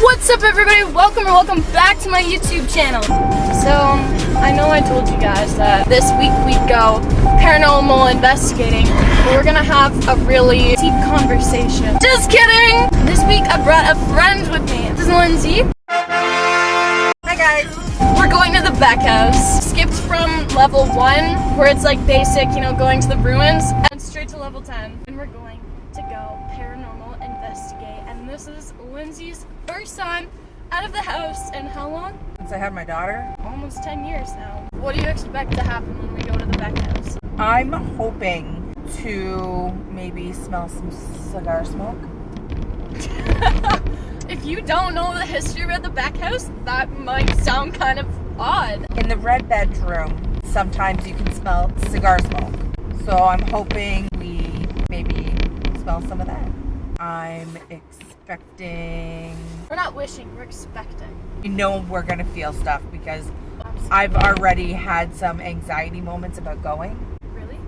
What's up, everybody? Welcome back to my YouTube channel. So, I know I told you guys that this week we'd go paranormal investigating, but we're gonna have a really deep conversation. Just kidding! This week I brought a friend with me. This is Lindsay. Hi guys. We're going to the Beck House. Skipped from level 1, where it's like basic, you know, going to the ruins, and straight to level 10. And we're going to go paranormal investigate. And this is Lindsay's first time out of the house in how long? Since I had my daughter. Almost 10 years now. What do you expect to happen when we go to the Beck House? I'm hoping to maybe smell some cigar smoke. If you don't know the history about the Beck House, that might sound kind of odd. In the red bedroom, sometimes you can smell cigar smoke. So I'm hoping we maybe smell some of that. I'm expecting... We're not wishing, we're expecting. You know we're going to feel stuff because I've already had some anxiety moments about going. Really?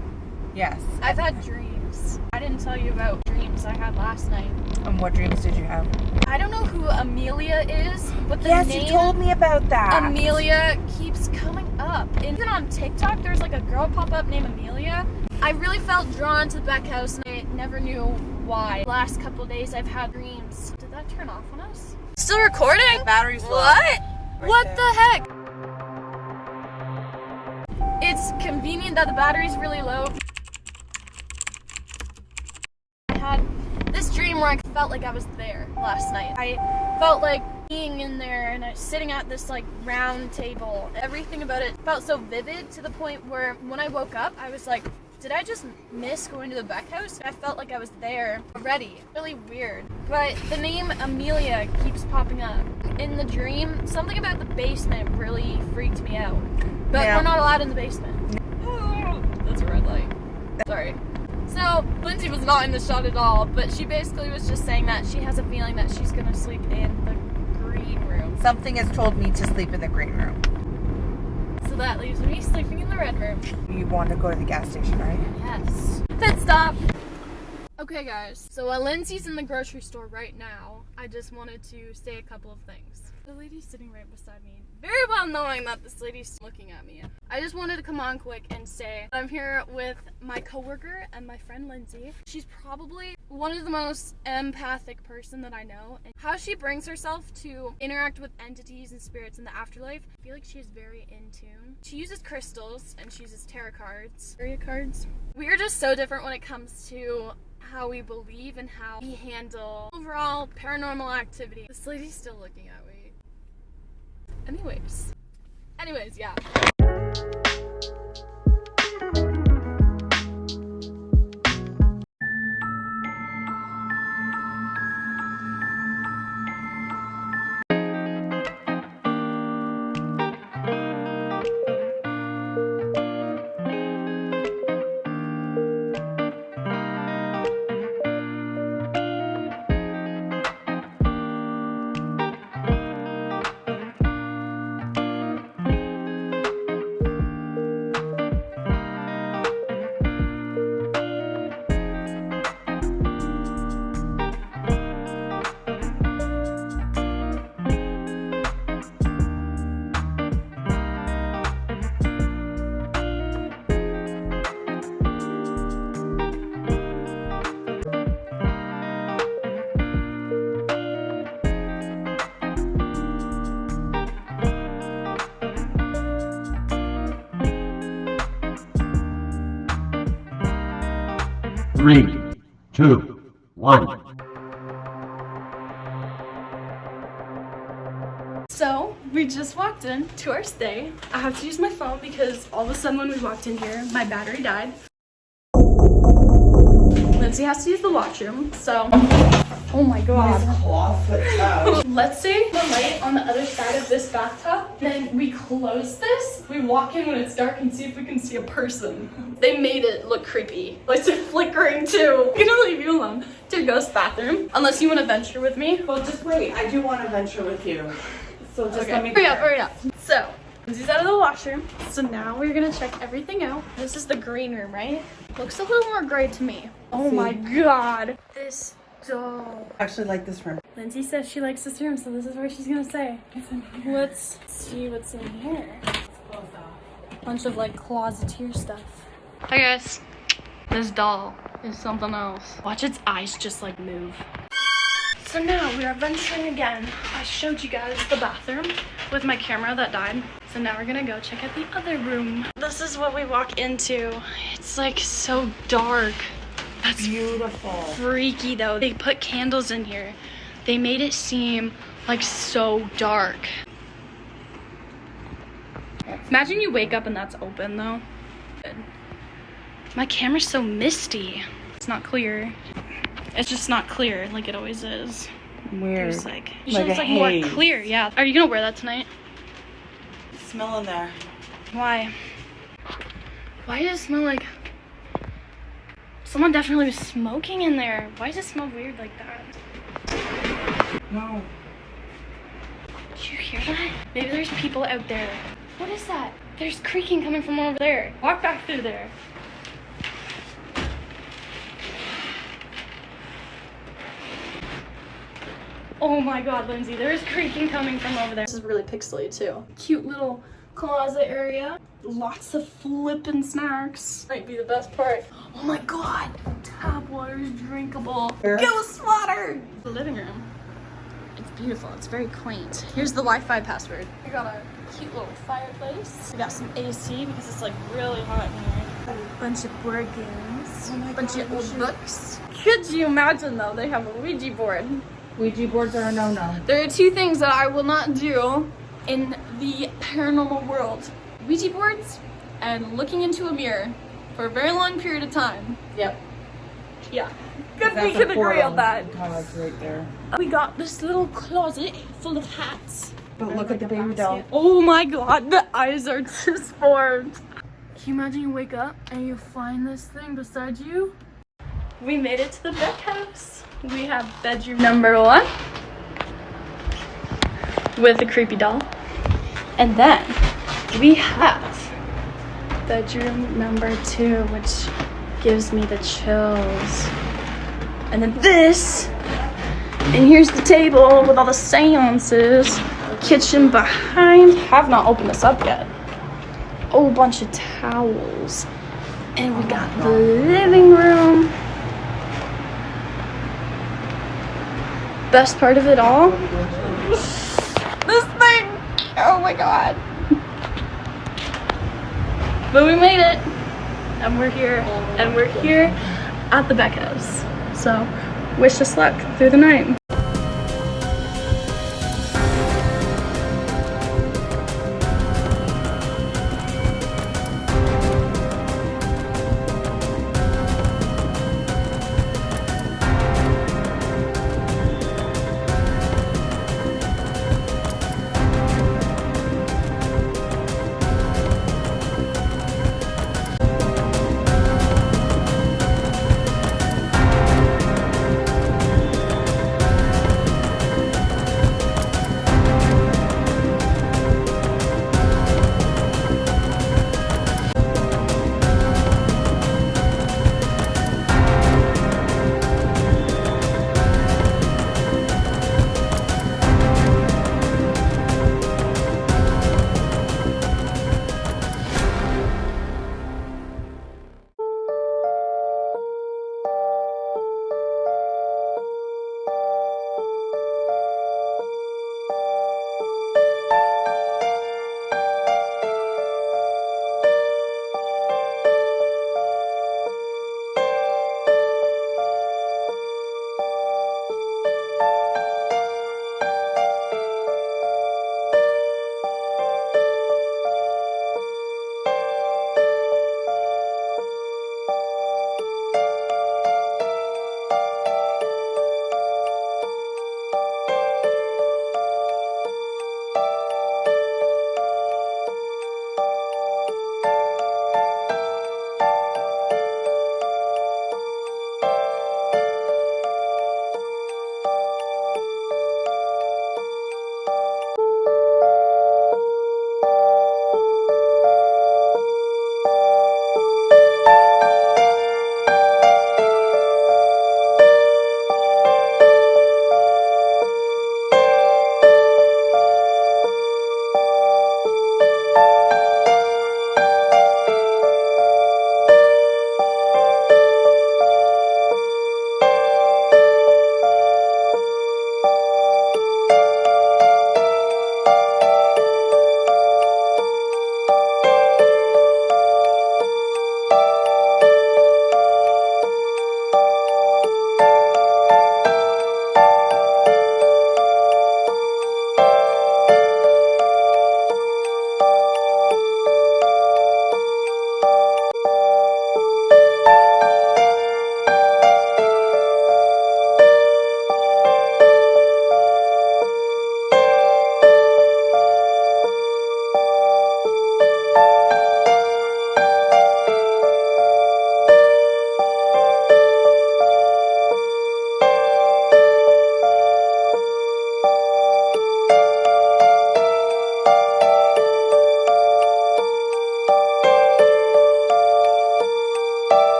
Yes. I've had dreams. I didn't tell you about dreams I had last night. And what dreams did you have? I don't know who Amelia is, but the Yes, name you told me about that. Amelia keeps coming up. And even on TikTok, there's like a girl pop up named Amelia. I really felt drawn to the Beck House and I never knew why. The last couple of days I've had dreams. Did that turn off on us? Still recording? Battery's low. What? Right What there. the heck? It's convenient that the battery's really low. I had this dream where I felt like I was there last night. I felt like being in there and I was sitting at this like round table. Everything about it felt so vivid to the point where when I woke up, I was like, did I just miss going to the Beck House? I felt like I was there already. Really weird. But the name Amelia keeps popping up. In the dream, something about the basement really freaked me out. But Yeah. we're not allowed in the basement. Oh, that's a red light. Sorry. So, Lindsay was not in the shot at all, but she basically was just saying that she has a feeling that she's gonna sleep in the green room. Something has told me to sleep in the green room. So that leaves me sleeping in the red room. You want to go to the gas station, right? Yes. Pit stop! Okay guys, so while Lindsay's in the grocery store right now, I just wanted to say a couple of things. The lady's sitting right beside me, very well knowing that this lady's looking at me. I just wanted to come on quick and say I'm here with my coworker and my friend Lindsay. She's probably one of the most empathic person that I know, and how she brings herself to interact with entities and spirits in the afterlife, I feel like she's very in tune. She uses crystals and she uses tarot cards. We are just so different when it comes to how we believe and how we handle overall paranormal activity. This lady's still looking at me. Anyways, yeah. Three, two, one. So, we just walked in to our stay. I have to use my phone because all of a sudden when we walked in here, my battery died. Lindsay has to use the washroom, so... Oh my god. Let's stay the light on the other side of this bathtub. Then we close this. We walk in when it's dark and see if we can see a person. They made it look creepy. Lights are flickering too. I'm gonna leave you alone to ghost bathroom. Unless you want to venture with me. Well, just wait. I do want to venture with you. So just let me... Hurry up. So, Lindsay's out of the washroom. So now we're gonna check everything out. This is the green room, right? Looks a little more gray to me. Oh my god. This dope. I actually like this room. Lindsay says she likes this room, so this is where she's gonna stay. Let's see what's in here. Bunch of like closeteer stuff. Hi guys. This doll is something else. Watch its eyes just like move. So now we are venturing again. I showed you guys the bathroom with my camera that died. So now we're gonna go check out the other room. This is what we walk into. It's like so dark. That's Beautiful. freaky though. They put candles in here. They made it seem like so dark. Imagine you wake up and that's open though. My camera's so misty. It's not clear. It's just not clear like it always is. Weird. It's like, Like it's a like more haze. clear, yeah. Are you gonna wear that tonight? Smell in there. Why? Why does it smell like someone definitely was smoking in there? Why does it smell weird like that? No. Did you hear that? Maybe there's people out there. What is that? There's creaking coming from over there. Walk back through there. Oh my god, Lindsay, there's creaking coming from over there. This is really pixely too. Cute little closet area. Lots of flippin' snacks. Might be the best part. Oh my god, tap water is drinkable. Ghost water! The living room. It's beautiful, it's very quaint. Here's the Wi-Fi password. We got a cute little fireplace. We got some AC because it's like really hot in here. A bunch of board games. A bunch of old books. Could you imagine though, they have a Ouija board. Ouija boards are a no-no. There are two things that I will not do in the paranormal world. Ouija boards and looking into a mirror for a very long period of time. Yep. Yeah. Good, we That's can a agree portal. on that. Oh, that's right there. We got this little closet full of hats. But look at the baby doll. Oh my god, the eyes are just formed. Can you imagine you wake up and you find this thing beside you? We made it to the Beck House. We have bedroom number 1 with a creepy doll. And then we have bedroom number 2, which gives me the chills. And then this, and here's the table with all the seances. Kitchen behind. Have not opened this up yet. Oh, bunch of towels. And we got the living room. Best part of it all, this thing. Oh my god. But we made it. And we're here. And we're here at the Beck House. So wish us luck through the night.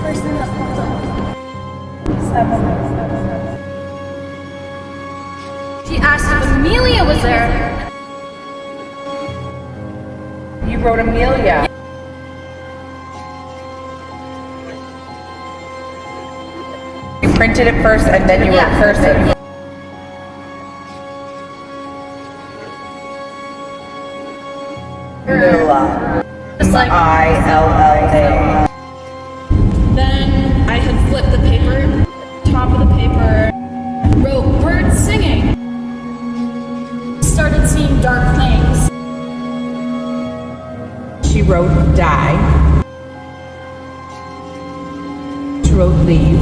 first thing that popped up. 7. She asked if Amelia was there. You wrote Amelia. You printed it first and then you wrote cursive. Milla. Just like Illa. then I had flipped the paper, top of the paper, wrote birds singing. Started seeing dark things. She wrote die. She wrote leave.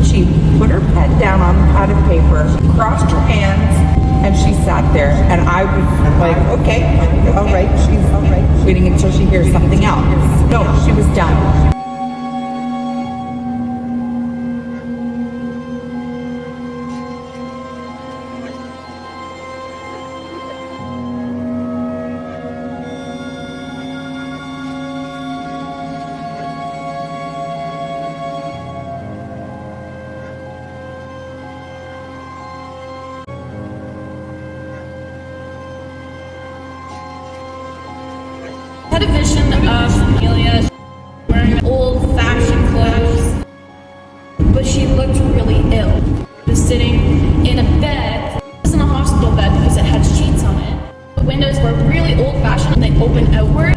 She put her pen down on the pad of paper, she crossed her hands, and she sat there. And I was like, okay, all right, she's all right. Waiting until she hears something else. No, she was done. I had a vision of Amelia wearing old-fashioned clothes, but she looked really ill. She was sitting in a bed. It wasn't a hospital bed because it had sheets on it. The windows were really old-fashioned and they opened outward.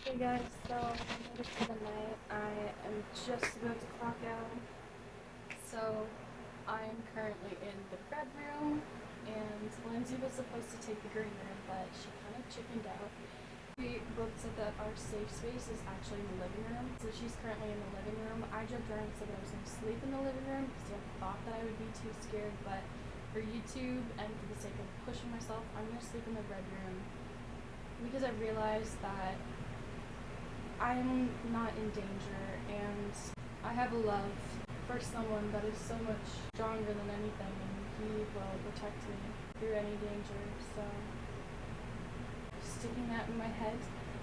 Hey guys, so I'm ready for the night. I am just about to clock out. So I'm currently in the bedroom, and Lindsay was supposed to take the green room, but she kind of chickened out. We both said that our safe space is actually in the living room, so she's currently in the living room. I joked around and said that I was going to sleep in the living room because I thought that I would be too scared, but for YouTube and for the sake of pushing myself, I'm going to sleep in the bedroom because I realized that I'm not in danger, and I have a love for someone that is so much stronger than anything, and he will protect me through any danger. So, sticking that in my head,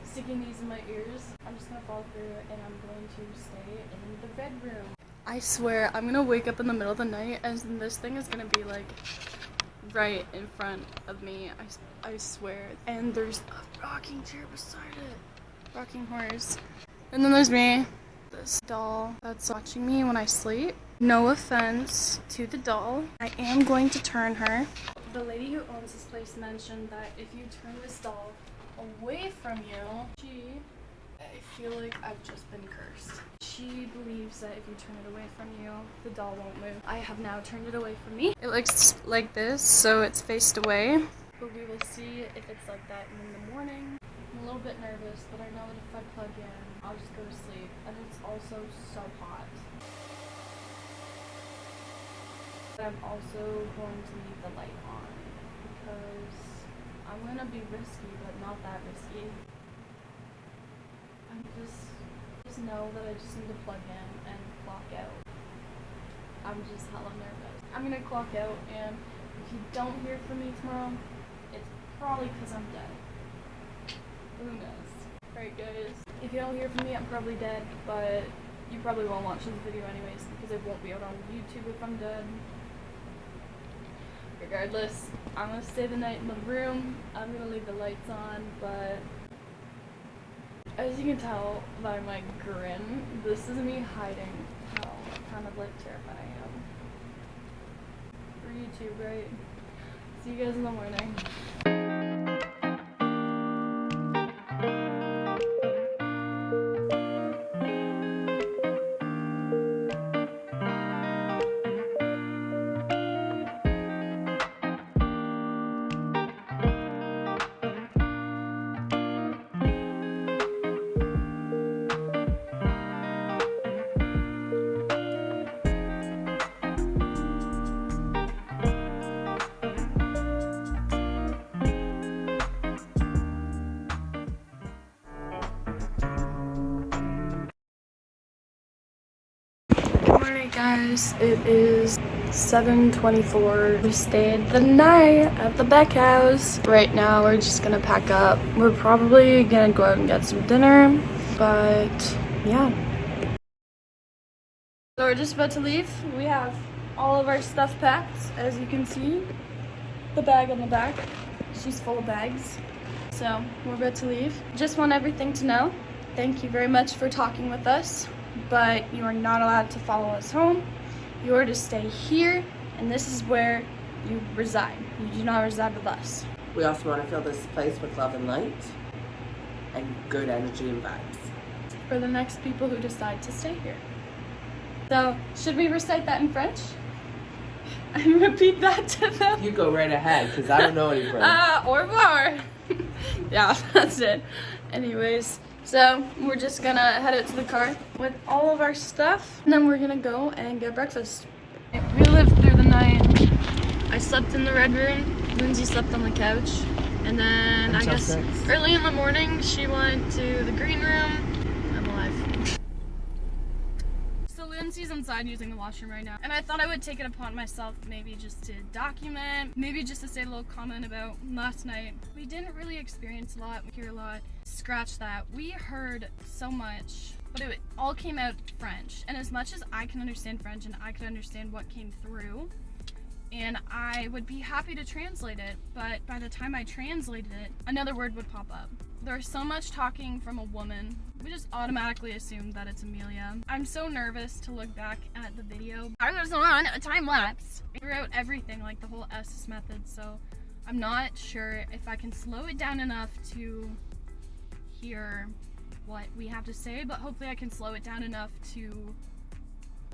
sticking these in my ears, I'm just gonna follow through, and I'm going to stay in the bedroom. I swear, I'm gonna wake up in the middle of the night, and this thing is gonna be like right in front of me. I swear. And there's a rocking chair beside it. Rocking horse. And then there's me, this doll that's watching me when I sleep. No offense to the doll. I am going to turn her. The lady who owns this place mentioned that if you turn this doll away from you, I feel like I've just been cursed. She believes that if you turn it away from you, the doll won't move. I have now turned it away from me. It looks like this, so it's faced away. But we will see if it's like that in the morning. I'm a little bit nervous, but I know that if I plug in, I'll just go to sleep. And it's also so hot. But I'm also going to leave the light on because I'm going to be risky, but not that risky. I just know that I just need to plug in and clock out. I'm just hella nervous. I'm going to clock out, and if you don't hear from me tomorrow, it's probably because I'm dead. Who knows? Alright guys, if you don't hear from me, I'm probably dead, but you probably won't watch this video anyways because it won't be out on YouTube if I'm dead. Regardless, I'm gonna stay the night in the room. I'm gonna leave the lights on, but as you can tell by my grin, this is me hiding how kind of like terrified I am. For YouTube, right? See you guys in the morning. Guys, it is 7:24. We stayed the night at the Beck House. Right now we're just gonna pack up. We're probably gonna go out and get some dinner, but yeah. So we're just about to leave. We have all of our stuff packed, as you can see. The bag on the back. She's full of bags. So we're about to leave. Just want everything to know. Thank you very much for talking with us, but you are not allowed to follow us home. You are to stay here, and this is where you reside. You do not reside with us. We also want to fill this place with love and light and good energy and vibes. For the next people who decide to stay here. So, should we recite that in French? And repeat that to them? You go right ahead, because I don't know any French. Au revoir. Yeah, that's it. Anyways, so we're just gonna head out to the car with all of our stuff, and then we're gonna go and get breakfast. We lived through the night. I slept in the red room, Lindsay slept on the couch, and then I guess early in the morning she went to the green room. I'm alive. So Lindsay's inside using the washroom right now, and I thought I would take it upon myself maybe just to document, maybe just to say a little comment about last night. We didn't really experience a lot, we hear a lot. Scratch that. We heard so much, but it all came out French, and as much as I can understand French and I can understand what came through, and I would be happy to translate it, but by the time I translated it, another word would pop up. There's so much talking from a woman, we just automatically assumed that it's Amelia. I'm so nervous to look back at the video. I was on a time lapse throughout everything, like the whole SS method, so I'm not sure if I can slow it down enough to hear what we have to say, but hopefully I can slow it down enough to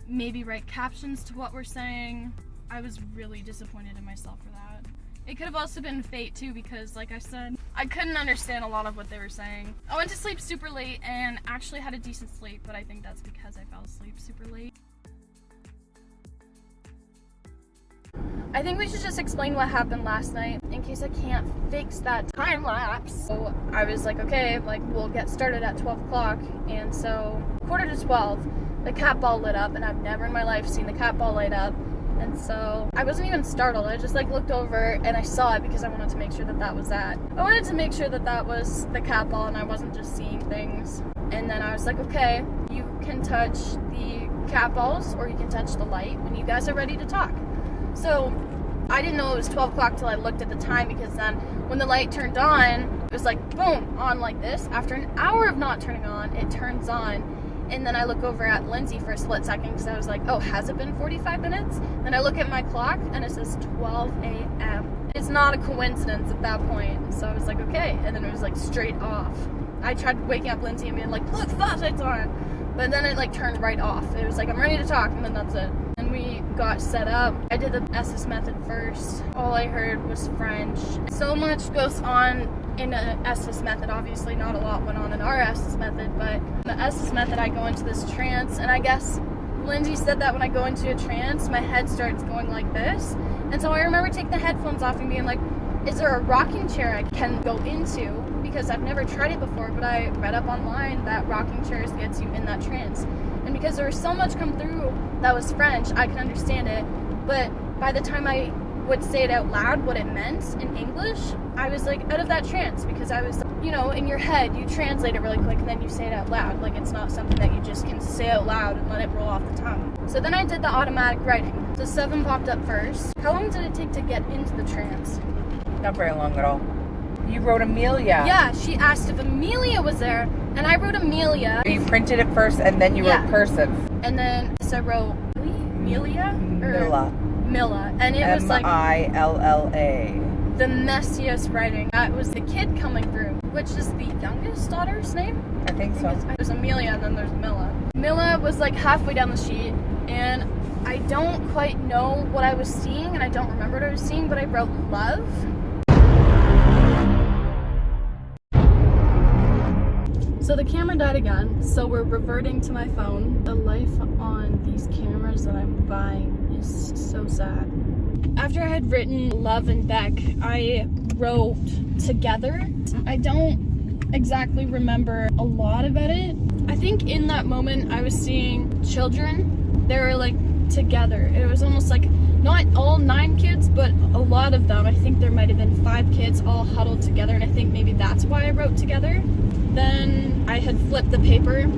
maybe write captions to what we're saying. I was really disappointed in myself for that. It could have also been fate too, because like I said, I couldn't understand a lot of what they were saying. I went to sleep super late and actually had a decent sleep, but I think that's because I fell asleep super late. I think we should just explain what happened last night in case I can't fix that time lapse. So I was like, okay, like we'll get started at 12 o'clock, and so 11:45, the cat ball lit up, and I've never in my life seen the cat ball light up. And so I wasn't even startled. I just like looked over and I saw it because I wanted to make sure that that was that. I wanted to make sure that that was the cat ball and I wasn't just seeing things. And then I was like, okay, you can touch the cat balls or you can touch the light when you guys are ready to talk. So I didn't know it was 12 o'clock till I looked at the time, because then when the light turned on, it was like boom, on like this. After an hour of not turning on, it turns on. And then I look over at Lindsay for a split second because I was like, oh, has it been 45 minutes? Then I look at my clock and it says 12 a.m. It's not a coincidence at that point. So I was like, okay. And then it was like straight off. I tried waking up Lindsay and being like, look, flashlight's on. But then it like turned right off. It was like, I'm ready to talk, and then that's it. And we got set up. I did the SS method first. All I heard was French. So much goes on in a SS method. Obviously not a lot went on in our SS method, but the SS method I go into this trance, and I guess Lindsay said that when I go into a trance, my head starts going like this. And so I remember taking the headphones off and being like, is there a rocking chair I can go into? Because I've never tried it before, but I read up online that rocking chairs gets you in that trance. And because there was so much come through that was French, I could understand it. But by the time I would say it out loud, what it meant in English, I was like out of that trance, because I was, you know, in your head, you translate it really quick and then you say it out loud. Like it's not something that you just can say out loud and let it roll off the tongue. So then I did the automatic writing. So 7 popped up first. How long did it take to get into the trance? Not very long at all. You wrote Amelia. Yeah, she asked if Amelia was there, and I wrote Amelia. You printed it first and then you wrote cursive. And then so I wrote Amelia? Milla. Milla. And it was like Milla. the messiest writing. That was the kid coming through, which is the youngest daughter's name. I think so. There's Amelia and then there's Milla. Milla was like halfway down the sheet, and I don't quite know what I was seeing, and I don't remember what I was seeing, but I wrote love. So the camera died again, so we're reverting to my phone. The life on these cameras that I'm buying is so sad. After I had written Love and Beck, I wrote Together. I don't exactly remember a lot about it. I think in that moment I was seeing children. They were like together. It was almost like not all 9 kids, but a lot of them. I think there might have been 5 kids all huddled together, and I think maybe that's why I wrote together. Then I had flipped the paper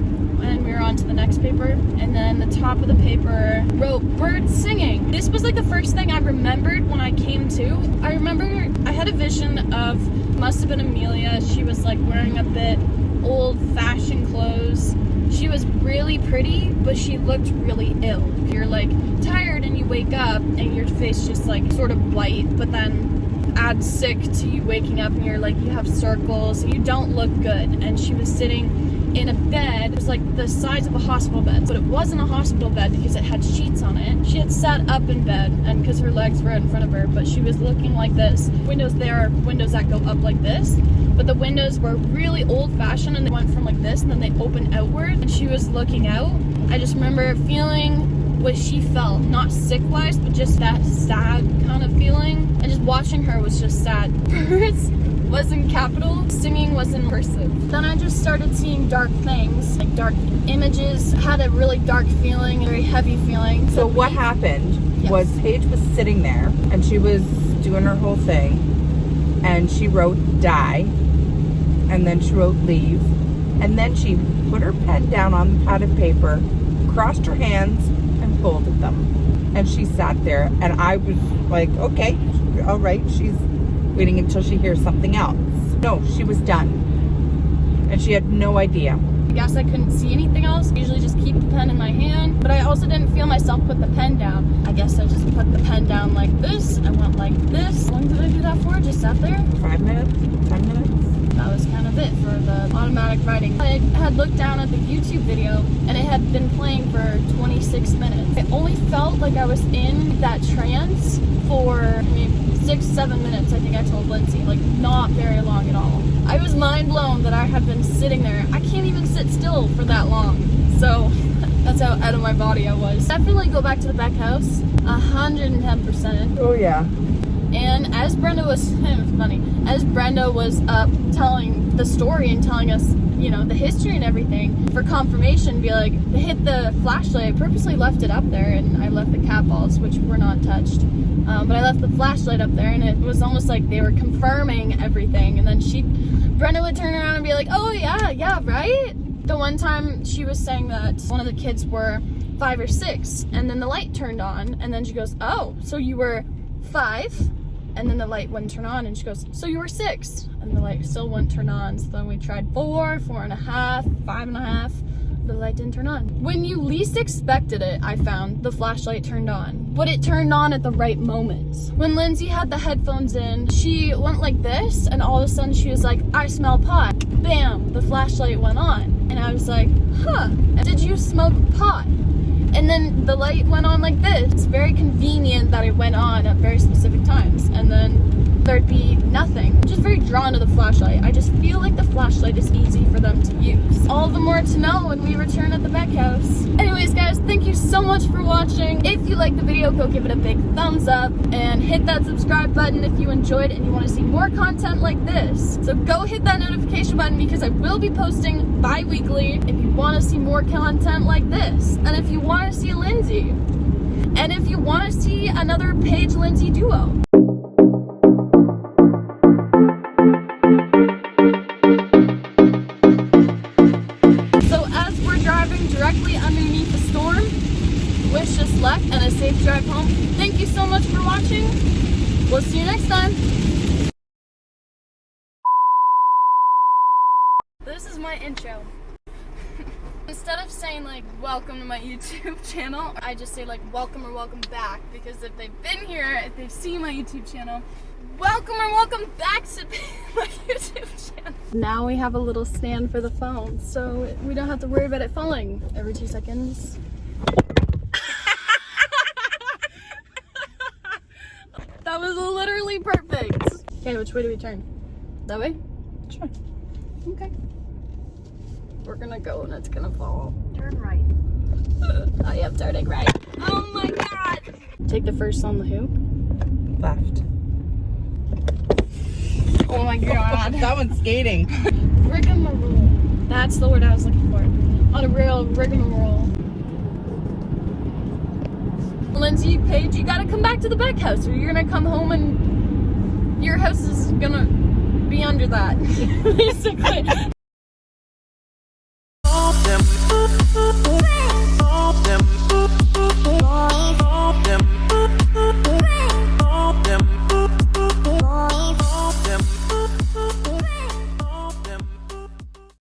and we were on to the next paper, and then the top of the paper wrote birds singing. This was like the first thing I remembered when I came to. I remember I had a vision of, must have been Amelia. She was like wearing a bit old-fashioned clothes. She was really pretty, but she looked really ill. You're like tired and you wake up and your face just like sort of white, but then add sick to you waking up and you're like, you have circles, you don't look good. And she was sitting in a bed. It was like the size of a hospital bed, but it wasn't a hospital bed because it had sheets on it. She had sat up in bed, and because her legs were in front of her, but she was looking like this. Windows, there are windows that go up like this, but the windows were really old-fashioned and they went from like this and then they opened outward, and she was looking out. I just remember feeling what she felt, not sick-wise, but just that sad kind of feeling, and just watching her was just sad. Birds was in capital, singing was in cursive. Then I just started seeing dark things, like dark images, had a really dark feeling, a very heavy feeling. So what happened was Paige was sitting there and she was doing her whole thing, and she wrote die, and then she wrote leave, and then she put her pen down on the pad of paper, crossed her hands and folded them, and she sat there, and I was like, okay, all right, she's waiting until she hears something else. No, she was done, and she had no idea. I guess I couldn't see anything else. I usually just keep the pen in my hand, but I also didn't feel myself put the pen down. I guess I just put the pen down like this. I went like this. How long did I do that for? Just sat there? 5 minutes, 10 minutes. That was kind of it for the automatic writing. I had looked down at the YouTube video and it had been playing for 26 minutes. I only felt like I was in that trance for maybe 6-7 minutes. I think I told Lindsay, like not very long at all. I was mind blown that I had been sitting there. I can't even sit still for that long. So that's how out of my body I was. Definitely go back to the Beck House, 110%. Oh yeah. And as Brenda was, it was funny, as Brenda was up telling the story and telling us, you know, the history and everything, for confirmation, be like, hit the flashlight. I purposely left it up there, and I left the cat balls, which were not touched. But I left the flashlight up there, and it was almost like they were confirming everything. And then Brenda would turn around and be like, oh yeah, right? The one time she was saying that one of the kids were 5 or 6, and then the light turned on, and then she goes, oh, so you were 5? And then the light wouldn't turn on, and she goes, so you were 6? And the light still wouldn't turn on. So then we tried 4, 4.5, 5.5. The light didn't turn on. When you least expected it, I found, the flashlight turned on. But it turned on at the right moment. When Lindsay had the headphones in, she went like this, and all of a sudden she was like, I smell pot. Bam, the flashlight went on. And I was like, huh, did you smoke pot? And then the light went on like this. It's very convenient that it went on at very specific times. And then there'd be nothing. I'm just very drawn to the flashlight. I just feel like the flashlight is easy for them to use. All the more to know when we return at the Beck House. Anyways, guys, thank you so much for watching. If you liked the video, go give it a big thumbs up and hit that subscribe button if you enjoyed it and you want to see more content like this. So go hit that notification button because I will be posting bi-weekly if you want to see more content like this. And if you want to see Lindsay. And if you want to see another Paige Lindsay duo. So as we're driving directly underneath the storm, wish us luck and a safe drive home. Thank you so much for watching. We'll see you next time. This is my intro. Instead of saying like welcome to my YouTube channel, I just say like welcome or welcome back, because if they've been here, if they've seen my YouTube channel, welcome or welcome back to my YouTube channel. Now we have a little stand for the phone, so we don't have to worry about it falling every 2 seconds. That was literally perfect. Okay, which way do we turn? That way? Sure. Okay. We're gonna go and it's gonna fall. Turn right. I am turning right. Oh my god! Take the first on the hoop. Left. Oh my god. That one's skating. Rigmarole. That's the word I was looking for. On a real rigmarole. Lindsay, Paige, you gotta come back to the Beck House, or you're gonna come home and your house is gonna be under that, basically.